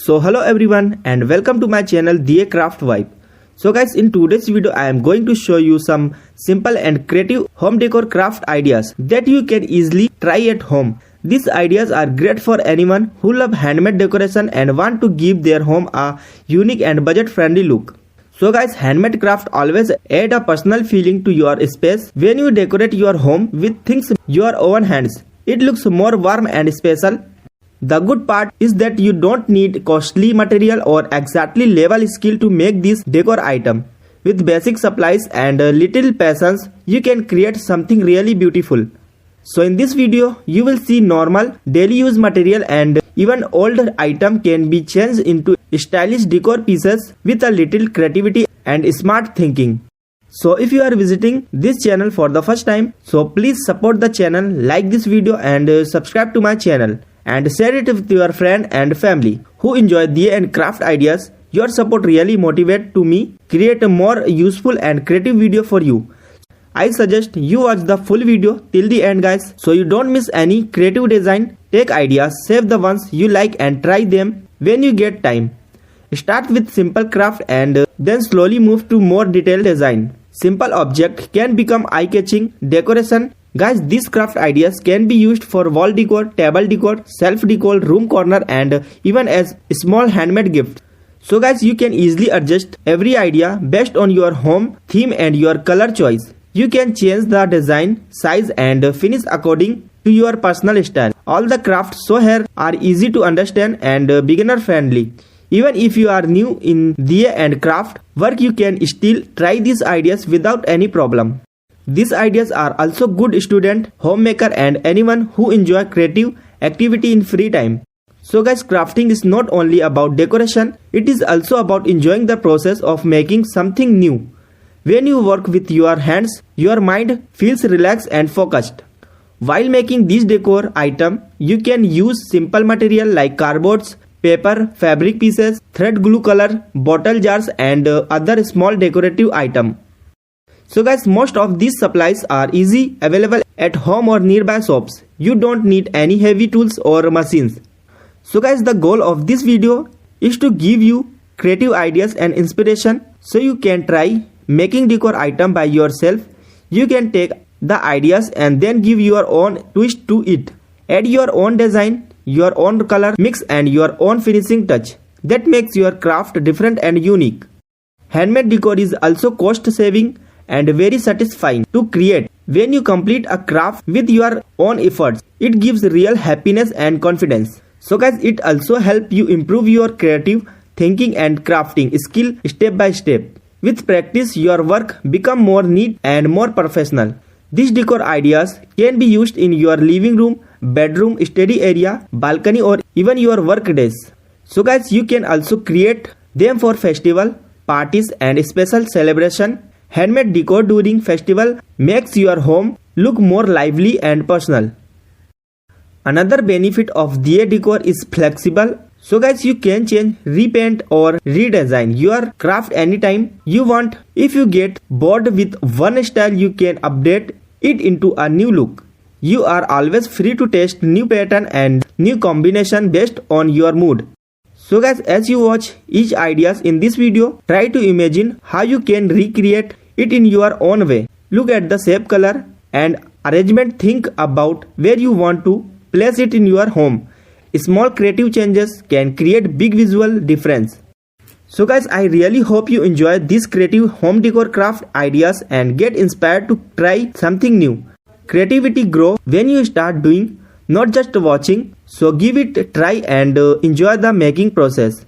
So hello everyone and welcome to my channel The Craft Vibe. So guys, in today's video I am going to show you some simple and creative home decor craft ideas that you can easily try at home. These ideas are great for anyone who love handmade decoration and want to give their home a unique and budget friendly look. So guys, handmade craft always add a personal feeling to your space. When you decorate your home with things your own hands, it looks more warm and special. The good part is that you don't need costly material or exactly level skill to make this decor item. With basic supplies and a little patience, you can create something really beautiful. So in this video, you will see normal, daily use material and even old item can be changed into stylish decor pieces with a little creativity and smart thinking. So if you are visiting this channel for the first time, so please support the channel, like this video and subscribe to my channel. And share it with your friend and family who enjoy the and craft ideas. Your support really motivates to me create a more useful and creative video for you. I suggest you watch the full video till the end guys, so you don't miss any creative design. Take ideas, save the ones you like and try them when you get time. Start with simple craft and then slowly move to more detailed design. Simple object can become eye-catching decoration. Guys, these craft ideas can be used for wall decor, table decor, shelf decor, room corner and even as small handmade gift. So guys, you can easily adjust every idea based on your home theme and your color choice. You can change the design, size and finish according to your personal style. All the crafts shown here are easy to understand and beginner friendly. Even if you are new in diya and craft work, you can still try these ideas without any problem. These ideas are also good student, homemaker and anyone who enjoy creative activity in free time. So guys, crafting is not only about decoration, it is also about enjoying the process of making something new. When you work with your hands, your mind feels relaxed and focused. While making this decor item, you can use simple material like cardboards, paper, fabric pieces, thread glue color, bottle jars and other small decorative item. So guys, most of these supplies are easy available at home or nearby shops. You don't need any heavy tools or machines. So guys, the goal of this video is to give you creative ideas and inspiration so you can try making decor item by yourself. You can take the ideas and then give your own twist to it. Add your own design, your own color mix and your own finishing touch. That makes your craft different and unique. Handmade decor is also cost saving and very satisfying to create. When you complete a craft with your own efforts, it gives real happiness and confidence. So guys, it also helps you improve your creative thinking and crafting skill step by step. With practice, your work become more neat and more professional. These decor ideas can be used in your living room, bedroom, study area, balcony or even your work desk. So guys, you can also create them for festival, parties and special celebration. Handmade decor during festival makes your home look more lively and personal. Another benefit of diya decor is flexible. So guys, you can change, repaint or redesign your craft anytime you want. If you get bored with one style, you can update it into a new look. You are always free to test new pattern and new combination based on your mood. So guys, as you watch each ideas in this video, try to imagine how you can recreate it in your own way. Look at the shape, color and arrangement. Think about where you want to place it in your home. Small creative changes can create big visual difference. So guys, I really hope you enjoy these creative home decor craft ideas and get inspired to try something new. Creativity grows when you start doing, not just watching. So give it a try and enjoy the making process.